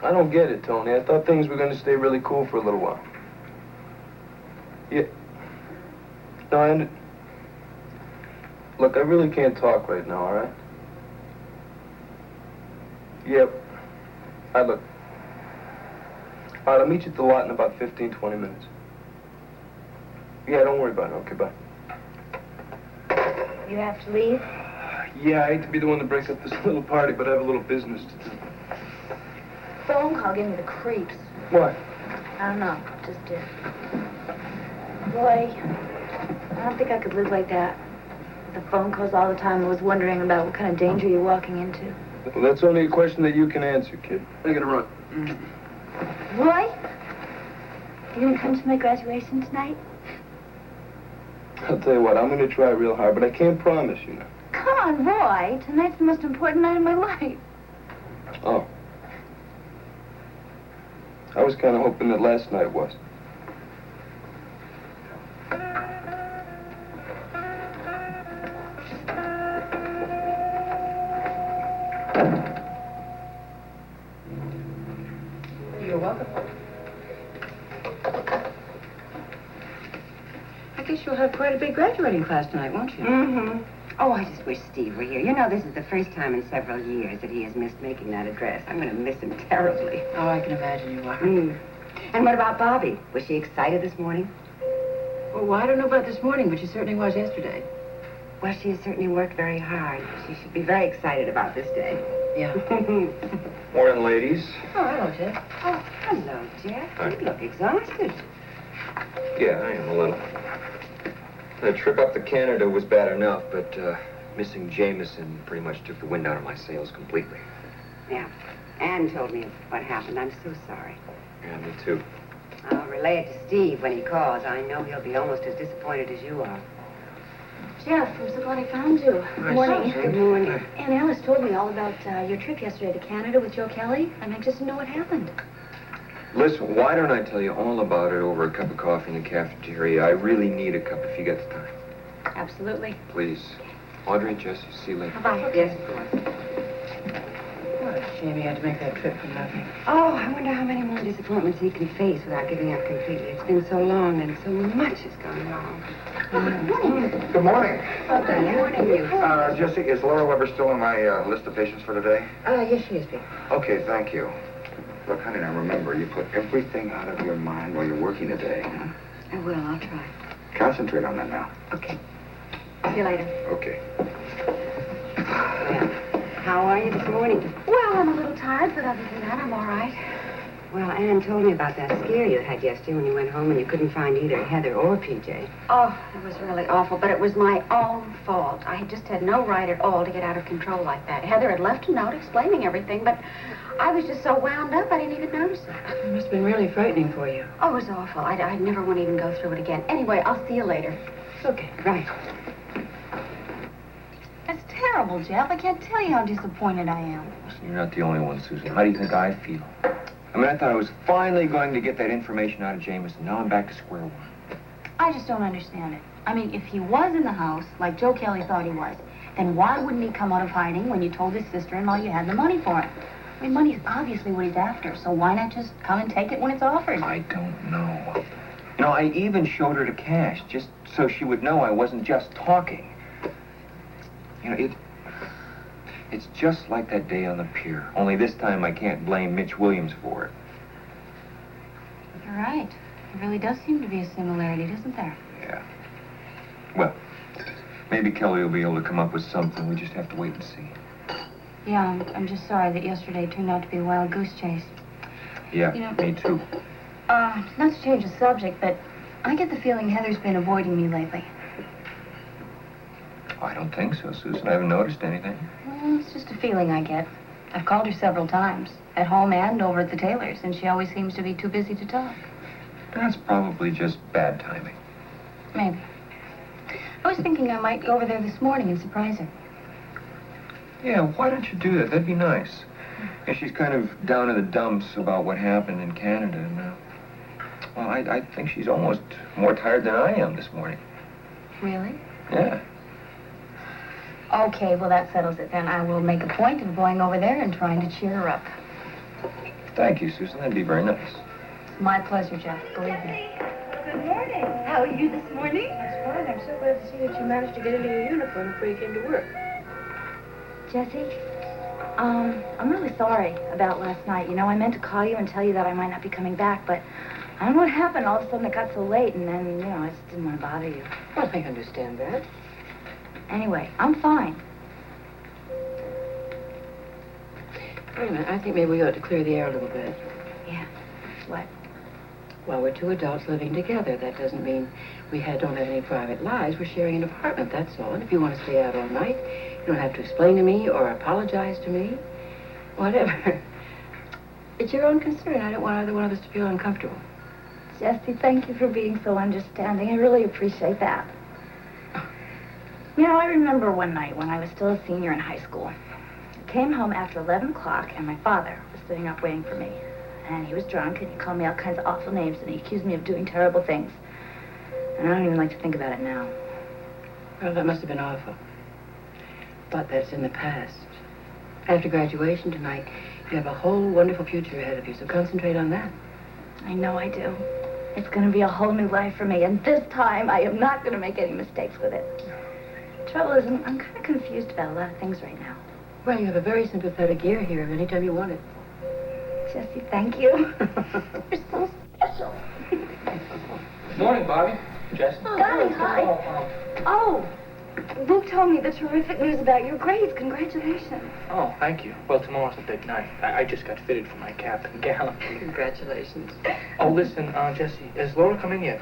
I don't get it, Tony. I thought things were going to stay really cool for a little while. Yeah. No, Look, I really can't talk right now, all right? Yep. Look. All right, I'll meet you at the lot in about 15, 20 minutes. Yeah, don't worry about it. Okay, bye. You have to leave? Yeah, I hate to be the one to break up this little party, but I have a little business to do. Phone call gave me the creeps. Why? I don't know, just did. Boy, I don't think I could live like that. The phone calls all the time. I was wondering about what kind of danger you're walking into. Well, that's only a question that you can answer, kid. I gotta run. Roy? You gonna come to my graduation tonight? I'll tell you what, I'm gonna try real hard, but I can't promise you now. Come on, Roy. Tonight's the most important night of my life. Oh. I was kind of hoping that last night was. You're welcome. I guess you'll have quite a big graduating class tonight, won't you? Mm-hmm. Oh, I just wish Steve were here. You know, this is the first time in several years that he has missed making that address. I'm going to miss him terribly. Oh, I can imagine you are. And what about Bobbie? Was she excited this morning? Well, I don't know about this morning, but she certainly was yesterday. Well, she has certainly worked very hard. She should be very excited about this day. Yeah. Morning, ladies. Oh, hello, Jeff. Oh, hello, Jeff. You look exhausted. Yeah, I am a little. The trip up to Canada was bad enough, but missing Jameson pretty much took the wind out of my sails completely. Yeah. Anne told me what happened. I'm so sorry. Yeah, me too. I'll relay it to Steve when he calls. I know he'll be almost as disappointed as you are. Jeff, I'm so glad I found you. Good morning. Good morning. Aunt Alice told me all about your trip yesterday to Canada with Joe Kelly, and I just didn't know what happened. Listen, why don't I tell you all about it over a cup of coffee in the cafeteria? I really need a cup if you get the time. Absolutely. Please. Audrey, Jesse, see you later. Bye-bye. Yes, of course. What a shame he had to make that trip for nothing. Oh, I wonder how many more disappointments he can face without giving up completely. It's been so long and so much has gone wrong. Good morning. Good morning, you. Jesse, is Laura Weber still on my list of patients for today? Yes, she is, Pete. Okay, thank you. Look, honey, now remember, you put everything out of your mind while you're working today. Huh? I will. I'll try. Concentrate on that now. Okay. See you later. Okay. Well, how are you this morning? Well, I'm a little tired, but other than that, I'm all right. Well, Anne told me about that scare you had yesterday when you went home and you couldn't find either Heather or PJ. Oh, it was really awful, but it was my own fault. I just had no right at all to get out of control like that. Heather had left a note explaining everything, but I was just so wound up, I didn't even notice it. It must have been really frightening for you. Oh, it was awful. I'd never want to even go through it again. Anyway, I'll see you later. Okay. Right. That's terrible, Jeff. I can't tell you how disappointed I am. Listen, you're not the only one, Susan. How do you think I feel? I mean, I thought I was finally going to get that information out of Jameson. Now I'm back to square one. I just don't understand it. I mean, if he was in the house, like Joe Kelly thought he was, then why wouldn't he come out of hiding when you told his sister-in-law you had the money for him? I mean, money's obviously what he's after, so why not just come and take it when it's offered? I don't know. No, I even showed her the cash, just so she would know I wasn't just talking. You know, it's just like that day on the pier. Only this time I can't blame Mitch Williams for it. You're right. There really does seem to be a similarity, doesn't there? Yeah. Well, maybe Kelly will be able to come up with something. We just have to wait and see. Yeah, I'm just sorry that yesterday turned out to be a wild goose chase. Yeah, You know- me too. Not to change the subject, but I get the feeling Heather's been avoiding me lately. I don't think so, Susan. I haven't noticed anything. Well, it's just a feeling I get. I've called her several times, at home and over at the Taylor's, and she always seems to be too busy to talk. That's probably just bad timing. Maybe. I was thinking I might go over there this morning and surprise her. Yeah, why don't you do that? That'd be nice. Yeah, she's kind of down in the dumps about what happened in Canada, and, well, I think she's almost more tired than I am this morning. Really? Yeah. Okay, well, that settles it then. I will make a point of going over there and trying to cheer her up. Thank you, Susan. That'd be very nice. My pleasure, Jeff. Believe me. Good morning. How are you this morning? That's fine. I'm so glad to see that you managed to get into your uniform before you came to work. Jesse, I'm really sorry about last night. You know, I meant to call you and tell you that I might not be coming back, but I don't know what happened. All of a sudden it got so late, and then, you know, I just didn't want to bother you. Well, I understand that. Anyway, I'm fine. Wait a minute. I think maybe we ought to clear the air a little bit. Yeah. What? Well, we're two adults living together. That doesn't mean we don't have any private lives. We're sharing an apartment, that's all. And if you want to stay out all night, you don't have to explain to me or apologize to me. Whatever. It's your own concern. I don't want either one of us to feel uncomfortable. Jesse, thank you for being so understanding. I really appreciate that. You know, I remember one night when I was still a senior in high school. I came home after 11 o'clock, and my father was sitting up waiting for me. And he was drunk, and he called me all kinds of awful names, and he accused me of doing terrible things. And I don't even like to think about it now. Well, that must have been awful. But that's in the past. After graduation tonight, you have a whole wonderful future ahead of you, so concentrate on that. I know I do. It's going to be a whole new life for me, and this time I am not going to make any mistakes with it. The trouble is, I'm kind of confused about a lot of things right now. Well, you have a very sympathetic ear here anytime you want it. Jesse, thank you. You're so special. Morning, Bobbie. Jesse. Scotty, hi. Oh, Luke told me the terrific news about your grades. Congratulations. Oh, thank you. Well, tomorrow's the big night. I just got fitted for my cap and gown. Congratulations. Oh, listen, Jesse, has Laura come in yet?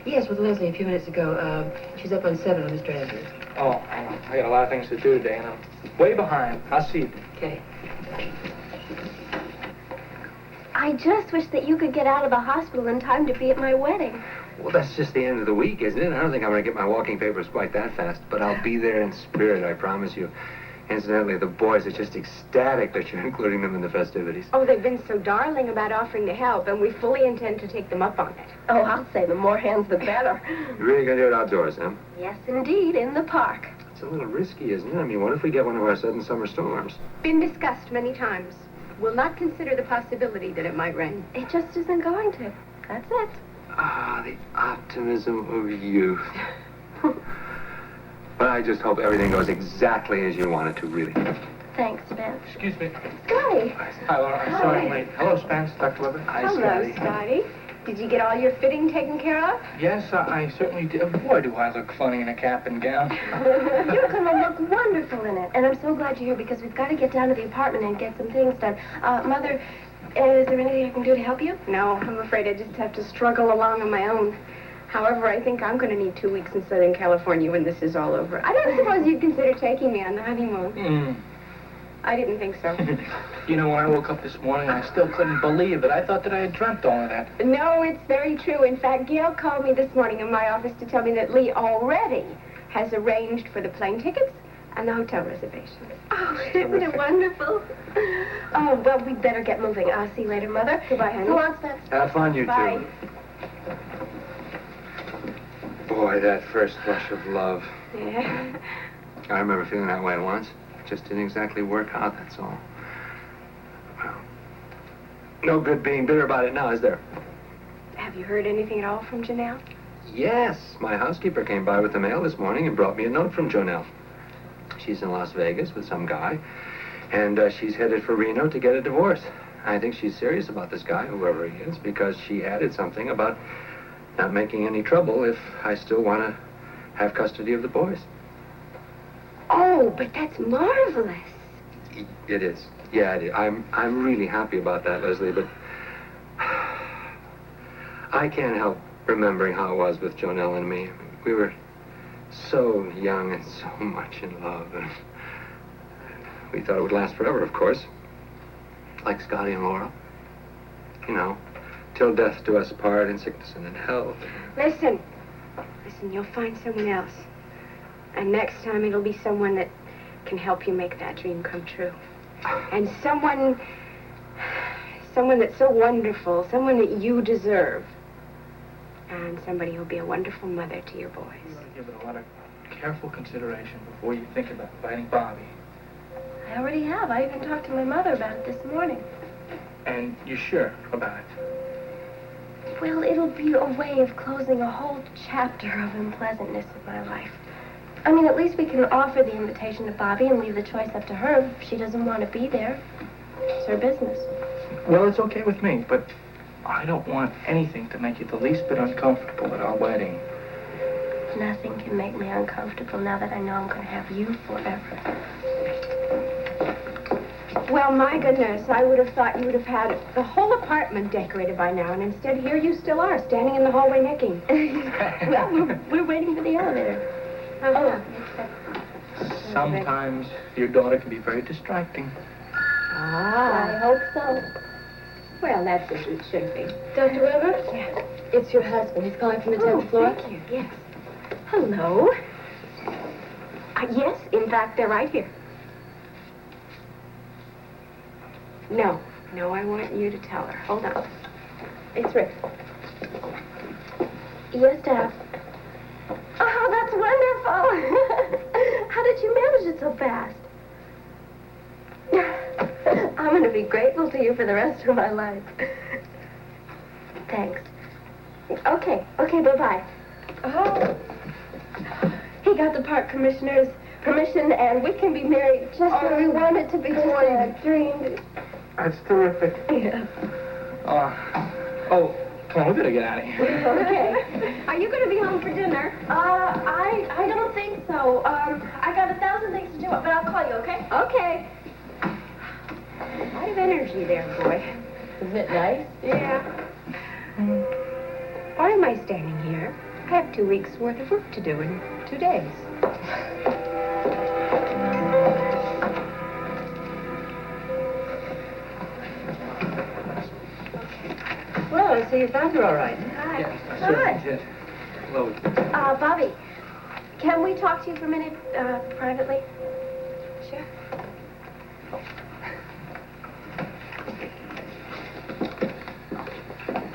Yes, with Lesley a few minutes ago. She's up on 7 on Mr. Andrews. Oh, I got a lot of things to do today, and I'm way behind. I'll see you. Okay. I just wish that you could get out of the hospital in time to be at my wedding. Well, that's just the end of the week, isn't it? I don't think I'm going to get my walking papers quite that fast, but I'll be there in spirit, I promise you. Incidentally, the boys are just ecstatic that you're including them in the festivities. Oh, they've been so darling about offering to help, and we fully intend to take them up on it. Oh, I'll say the more hands, the better. You're really going to do it outdoors, huh? Yes, indeed, in the park. It's a little risky, isn't it? I mean, what if we get one of our sudden summer storms? Been discussed many times. We'll not consider the possibility that it might rain. It just isn't going to. That's it. Ah, the optimism of youth. But I just hope everything goes exactly as you want it to, really. Thanks, Spence. Excuse me. Scotty. Hi, Laura. I'm sorry I'm late. Hello, Spence. Dr. Weber. Hi, Hello, Scotty. Did you get all your fitting taken care of? Yes, I certainly did. Boy, do I look funny in a cap and gown. You're going to look wonderful in it. And I'm so glad you're here because we've got to get down to the apartment and get some things done. Mother, is there anything I can do to help you? No, I'm afraid I just have to struggle along on my own. However, I think I'm going to need 2 weeks in Southern California when this is all over. I don't suppose you'd consider taking me on the honeymoon. I didn't think so. You know, when I woke up this morning, I still couldn't believe it. I thought that I had dreamt all of that. No, it's very true. In fact, Gail called me this morning in my office to tell me that Lee already has arranged for the plane tickets and the hotel reservations. Oh, isn't it wonderful? Oh, well, we'd better get moving. I'll see you later, Mother. Goodbye, honey. Come on, Spence. Have fun, you Bye. two. Boy, that first rush of love. Yeah. I remember feeling that way once. It just didn't exactly work out, that's all. Well, no good being bitter about it now, is there? Have you heard anything at all from Janelle? Yes, my housekeeper came by with the mail this morning and brought me a note from Jonelle. She's in Las Vegas with some guy, and she's headed for Reno to get a divorce. I think she's serious about this guy, whoever he is, because she added something about not making any trouble if I still want to have custody of the boys. Oh, but that's marvelous. It is. Yeah, it is. I'm really happy about that, Lesley, but I can't help remembering how it was with Jonelle and me. We were so young and so much in love, and we thought it would last forever, of course. Like Scotty and Laura. You know, till death do us part, in sickness and in health. Listen, you'll find someone else. And next time it'll be someone that can help you make that dream come true. And someone that's so wonderful, someone that you deserve. And somebody who'll be a wonderful mother to your boys. You want to give it a lot of careful consideration before you think about inviting Bobbie. I already have. I even talked to my mother about it this morning. And you're sure about it? Well, it'll be a way of closing a whole chapter of unpleasantness in my life. I mean, at least we can offer the invitation to Bobbie and leave the choice up to her. If she doesn't want to be there, it's her business. Well, it's okay with me, but I don't want anything to make you the least bit uncomfortable at our wedding. Nothing can make me uncomfortable now that I know I'm going to have you forever. Well, my goodness, I would have thought you would have had the whole apartment decorated by now, and instead here you still are, standing in the hallway necking. Well, we're waiting for the elevator. Oh. Sometimes your daughter can be very distracting. I hope so. Well, that's as it should be. Dr. Weber? Yeah. It's your husband. He's calling from the 10th floor. Thank you, yes. Hello. Yes, in fact, they're right here. No, I want you to tell her. Hold on. It's Rick. Yes, Dad. Oh, that's wonderful. How did you manage it so fast? I'm going to be grateful to you for the rest of my life. Thanks. Okay, bye-bye. Oh. He got the park commissioner's permission, and we can be married just when we want it to be, just a dream. That's terrific. Yeah. Come on, we better get out of here. Okay. Are you going to be home for dinner? I don't think so. I got 1,000 things to do, but I'll call you, okay? Okay. A lot of energy there, boy. Isn't it nice? Yeah. Why am I standing here? I have 2 weeks' worth of work to do in 2 days. Well, so you found her all right. Hi. Yes, I certainly did. Hello. Bobbie, can we talk to you for a minute, privately? Sure.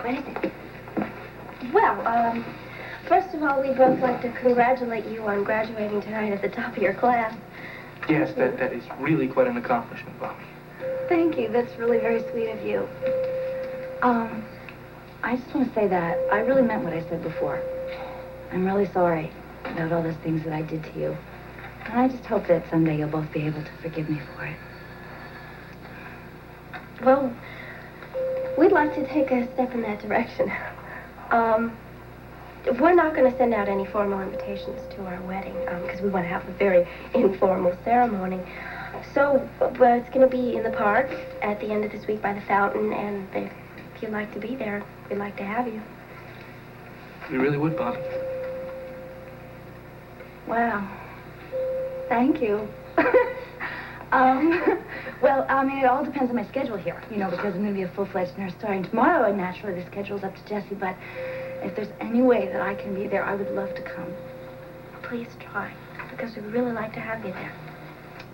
What is it? Well, first of all, we'd both like to congratulate you on graduating tonight at the top of your class. Yes, that is really quite an accomplishment, Bobbie. Thank you. That's really very sweet of you. I just want to say that I really meant what I said before. I'm really sorry about all those things that I did to you. And I just hope that someday you'll both be able to forgive me for it. Well, we'd like to take a step in that direction. We're not going to send out any formal invitations to our wedding, because we want to have a very informal ceremony. So, but it's going to be in the park at the end of this week by the fountain, and if you'd like to be there, we'd like to have you. We really would, Bobbie. Wow. Thank you. Well, I mean, it all depends on my schedule here, because I'm going to be a full-fledged nurse starting tomorrow, and naturally the schedule's up to Jessie, but if there's any way that I can be there, I would love to come. Please try, because we'd really like to have you there.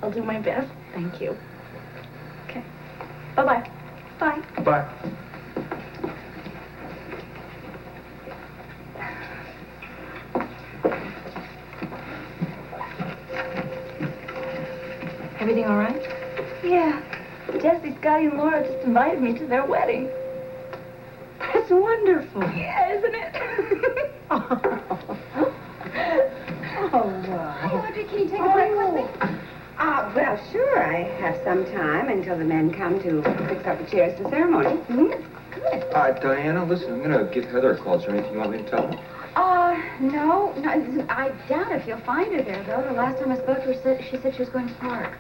I'll do my best. Thank you. Okay. Bye-bye. Bye. Bye. Everything all right? Yeah. Jessie, Scotty, and Laura just invited me to their wedding. That's wonderful. Yeah, isn't it? Oh, wow. Hi, Audrey, can you take a break with me? Well, sure. I have some time until the men come to fix up the chairs for ceremony. Good. Diana, listen, I'm going to give Heather a call. Is there anything you want me to tell her? No, I doubt if you'll find her there, though. The last time I spoke to her, she said she was going to the park.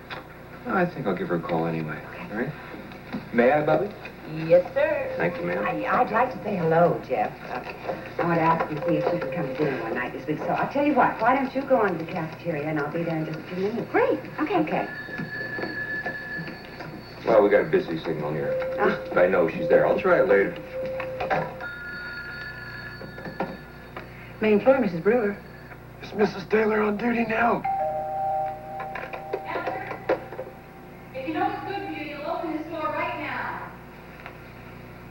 I think I'll give her a call anyway. All right? May I, Bobbie? Yes, sir. Thank you, ma'am. I'd like to say hello, Jeff. I want to ask you to see if you can come to dinner one night this week. So I'll tell you what. Why don't you go on to the cafeteria, and I'll be there in just a few minutes. Great. Okay. Well, we got a busy signal here. Just, I know she's there. I'll try it later. Main floor, Mrs. Brewer. Is Mrs. Taylor on duty now? If you know what's good for you, you'll open this door right now.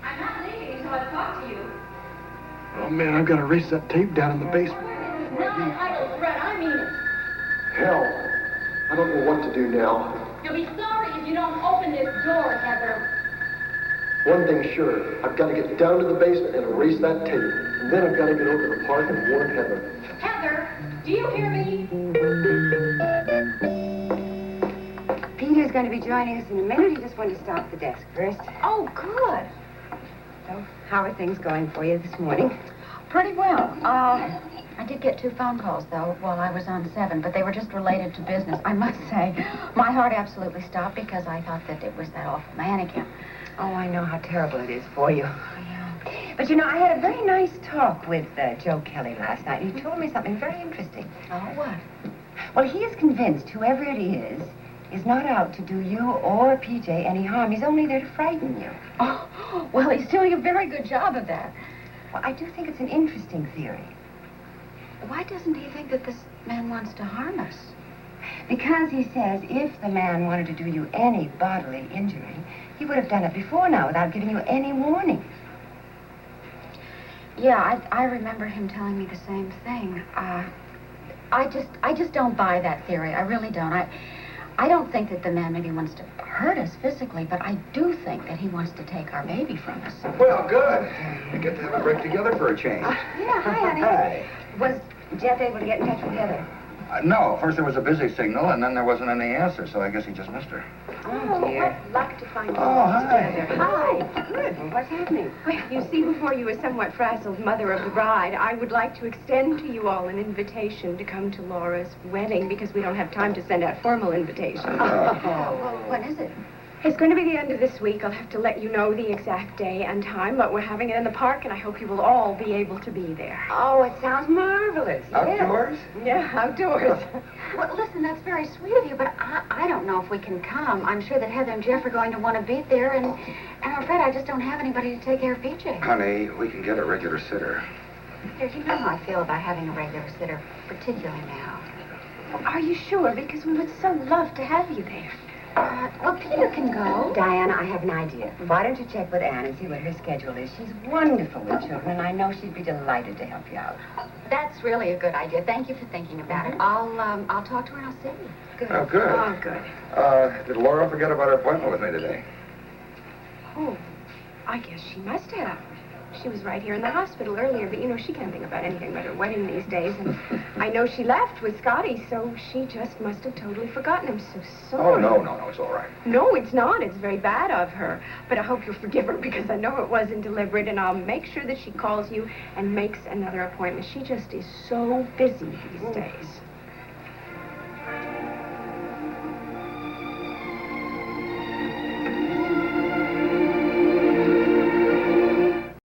I'm not leaving until I've talked to you. Oh, man, I've got to erase that tape down in the basement. No idle threat, I mean it. Hell, I don't know what to do now. You'll be sorry if you don't open this door, Heather. One thing's sure, I've got to get down to the basement and erase that tape. And then I've got to get over to the park and warn Heather. Heather, do you hear me? Peter's going to be joining us in a minute. He just wanted to stop at the desk first. Oh, good. So, how are things going for you this morning? Pretty well. I did get 2 phone calls, though, while I was on 7, but they were just related to business. I must say, my heart absolutely stopped because I thought that it was that awful mannequin. Oh, I know how terrible it is for you. But, you know, I had a very nice talk with Joe Kelly last night, and he told me something very interesting. Oh, what? Well, he is convinced whoever it is not out to do you or PJ any harm. He's only there to frighten you. Oh, well, he's doing a very good job of that. Well, I do think it's an interesting theory. Why doesn't he think that this man wants to harm us? Because he says if the man wanted to do you any bodily injury, he would have done it before now without giving you any warning. Yeah, I remember him telling me the same thing. I just don't buy that theory. I really don't. I don't think that the man maybe wants to hurt us physically, but I do think that he wants to take our baby from us. Well, good. We get to have a break together for a change. Yeah, hi, honey. Hi. Was Jeff able to get in touch with Heather? No, first there was a busy signal, and then there wasn't any answer, so I guess he just missed her. Oh, dear. What luck to find you Oh, all hi. together. Hi. Good. Well, what's happening? Well, you see, before you a somewhat frazzled mother of the bride, I would like to extend to you all an invitation to come to Laura's wedding because we don't have time to send out formal invitations. Well, when is it? It's going to be the end of this week. I'll have to let you know the exact day and time, but we're having it in the park, and I hope you will all be able to be there. Oh, it sounds marvelous. Outdoors? Yeah, outdoors. Well, listen, that's very sweet of you, but I don't know if we can come. I'm sure that Heather and Jeff are going to want to be there, and I'm afraid I just don't have anybody to take care of PJ. Honey, we can get a regular sitter. Here, you know how I feel about having a regular sitter, particularly now. Are you sure? Because we would so love to have you there. Well, Peter can go. Diana, I have an idea. Why don't you check with Anne and see what her schedule is? She's wonderful with children, and I know she'd be delighted to help you out. That's really a good idea. Thank you for thinking about it. I'll talk to her and I'll see you. Good. Oh, good. Oh, good. Did Laura forget about her appointment with me today? Oh, I guess she must have. She was right here in the hospital earlier, but you know, she can't think about anything but her wedding these days. And I know she left with Scotty, so she just must have totally forgotten. I'm so sorry. Oh, no, it's all right. No, it's not. It's very bad of her. But I hope you'll forgive her because I know it wasn't deliberate, and I'll make sure that she calls you and makes another appointment. She just is so busy these days.